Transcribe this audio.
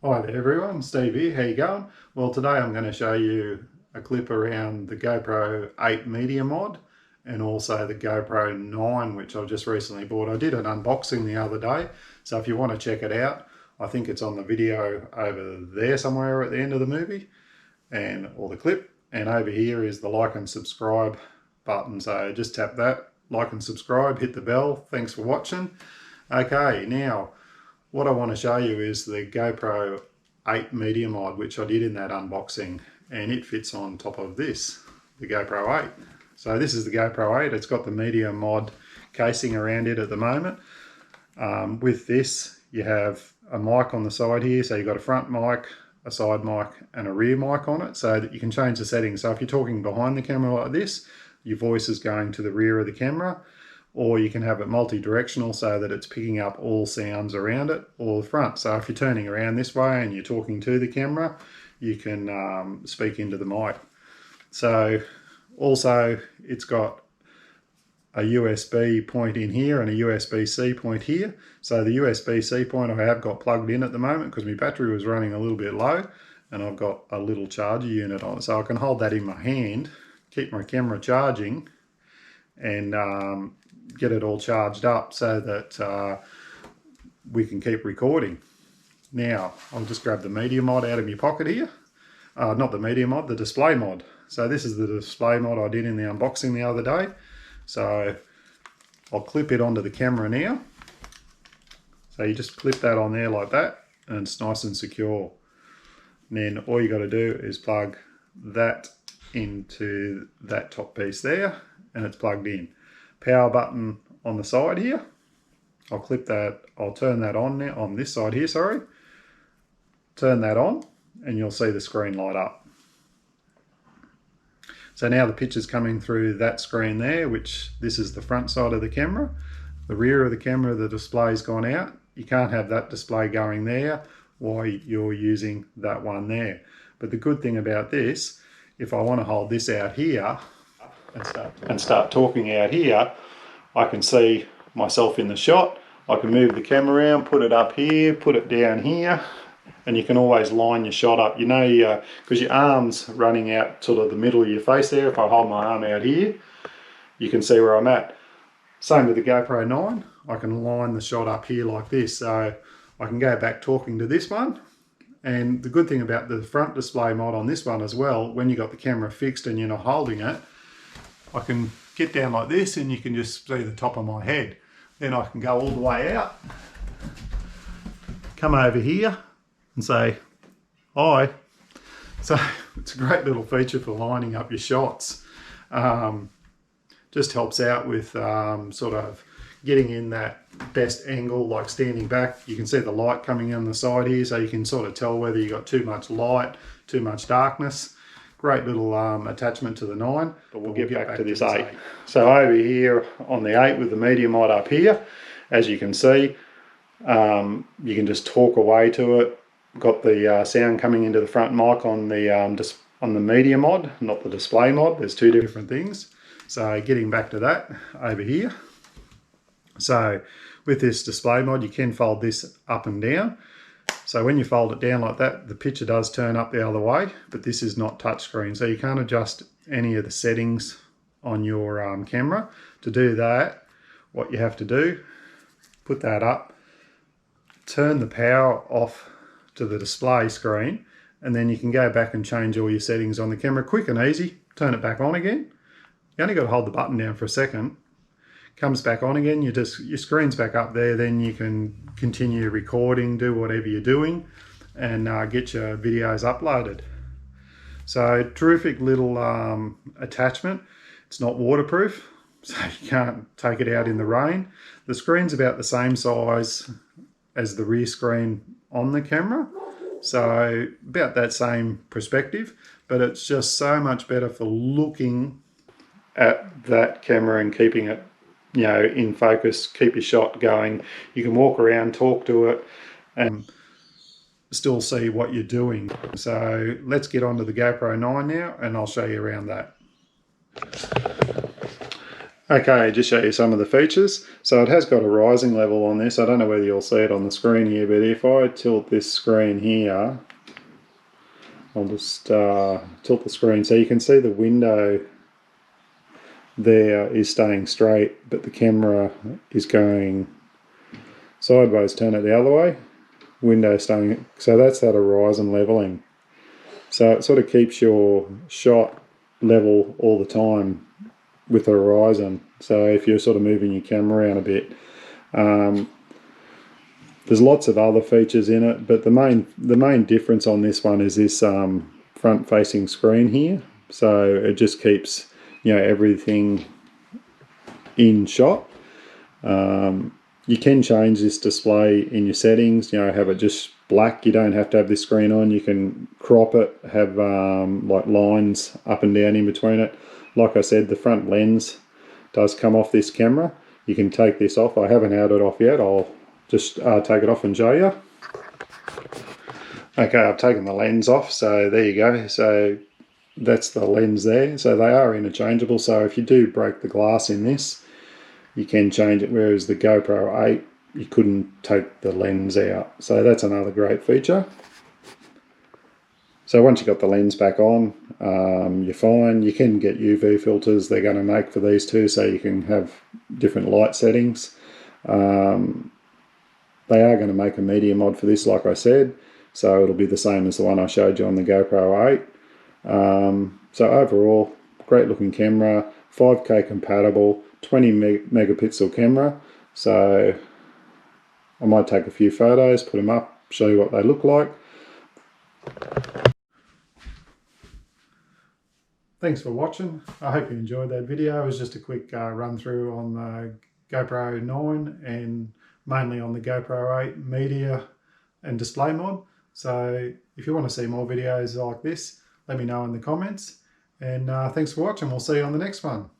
Hi there everyone, Steve here, how you going? Well, today I'm going to show you a clip around the GoPro 8 Media Mod and also the GoPro 9, which I just recently bought. I did an unboxing the other day, so if you want to check it out, I think it's on the video over there somewhere at the end of the movie, or the clip. And over here is the like and subscribe button, so just tap that, like and subscribe, hit the bell. Thanks for watching. Okay, now what I want to show you is the GoPro 8 Media Mod, which I did in that unboxing, and it fits on top of this, the GoPro 8. So this is the GoPro 8. It's got the Media Mod casing around it at the moment. With this, you have a mic on the side here, so you've got a front mic, a side mic, and a rear mic on it, so that you can change the settings. So if you're talking behind the camera like this, your voice is going to the rear of the camera, or you can have it multi-directional so that it's picking up all sounds around it, or the front. So if you're turning around this way and you're talking to the camera, you can speak into the mic. So also it's got a USB point in here and a USB-C point here. So the USB-C point I have got plugged in at the moment because my battery was running a little bit low, and I've got a little charger unit on it. So I can hold that in my hand, keep my camera charging, and get it all charged up so that we can keep recording. Now, I'll just grab the Media Mod out of my pocket here. Not the Media Mod, the Display Mod. So this is the Display Mod I did in the unboxing the other day. So I'll clip it onto the camera now. So you just clip that on there like that, and it's nice and secure. And then all you got to do is plug that into that top piece there, and it's plugged in. Power button on the side here. I'll clip that, I'll turn that on now, on this side here, sorry. Turn that on and you'll see the screen light up. So now the picture's coming through that screen there, which this is the front side of the camera. The rear of the camera, the display's gone out. You can't have that display going there while you're using that one there. But the good thing about this, if I want to hold this out here and start talking out here, I can see myself in the shot. I can move the camera around, put it up here, put it down here, and you can always line your shot up. You know, because your arm's running out sort of the middle of your face there. If I hold my arm out here, you can see where I'm at. Same with the GoPro 9. I can line the shot up here like this, so I can go back talking to this one. And the good thing about the front display mod on this one as well, when you got the camera fixed and you're not holding it, I can get down like this and you can just see the top of my head. Then I can go all the way out, come over here and say, hi. So it's a great little feature for lining up your shots. Just helps out with sort of getting in that best angle, like standing back. You can see the light coming in the side here, so you can sort of tell whether you got too much light, too much darkness. Great little attachment to the 9, but we'll get back to this 8. So over here on the 8 with the Media Mod up here, as you can see, you can just talk away to it. Got the sound coming into the front mic on the Media Mod, not the Display Mod. There's two different things. So getting back to that over here. So with this Display Mod, you can fold this up and down. So when you fold it down like that, the picture does turn up the other way, but this is not touchscreen, so you can't adjust any of the settings on your camera. To do that, what you have to do, put that up, turn the power off to the display screen, and then you can go back and change all your settings on the camera. Quick and easy, turn it back on again. You only got to hold the button down for a second. Comes back on again, your screen's back up there, then you can continue recording, do whatever you're doing, and get your videos uploaded. So terrific little attachment. It's not waterproof, so you can't take it out in the rain. The screen's about the same size as the rear screen on the camera, so about that same perspective, but it's just so much better for looking at that camera and keeping it, you know, in focus, keep your shot going. You can walk around, talk to it, and still see what you're doing. So let's get onto the GoPro 9 now, and I'll show you around that. Okay, just show you some of the features. So it has got a rising level on this. I don't know whether you'll see it on the screen here, but if I tilt this screen here, I'll just tilt the screen so you can see the window there is staying straight, but the camera is going sideways. Turn it the other way, window staying, so that's that horizon leveling. So it sort of keeps your shot level all the time with the horizon. So if you're sort of moving your camera around a bit, there's lots of other features in it, but the main difference on this one is this front facing screen here. So it just keeps, you know, everything in shot. You can change this display in your settings, you know, have it just black. You don't have to have this screen on. You can crop it, have like lines up and down in between it. Like I said, the front lens does come off this camera. You can take this off. I haven't had it off yet. I'll just take it off and show you. Okay, I've taken the lens off, so there you go. So that's the lens there. So they are interchangeable. So if you do break the glass in this, you can change it, whereas the GoPro 8, you couldn't take the lens out. So that's another great feature. So once you've got the lens back on, you're fine. You can get UV filters they're going to make for these too, so you can have different light settings. They are going to make a media mod for this, like I said, so it'll be the same as the one I showed you on the GoPro 8. So overall, great looking camera, 5K compatible, 20 megapixel camera. So I might take a few photos, put them up, show you what they look like. Thanks for watching. I hope you enjoyed that video. It was just a quick run through on the GoPro 9 and mainly on the GoPro 8 media and display mod. So if you want to see more videos like this, let me know in the comments. And thanks for watching. We'll see you on the next one.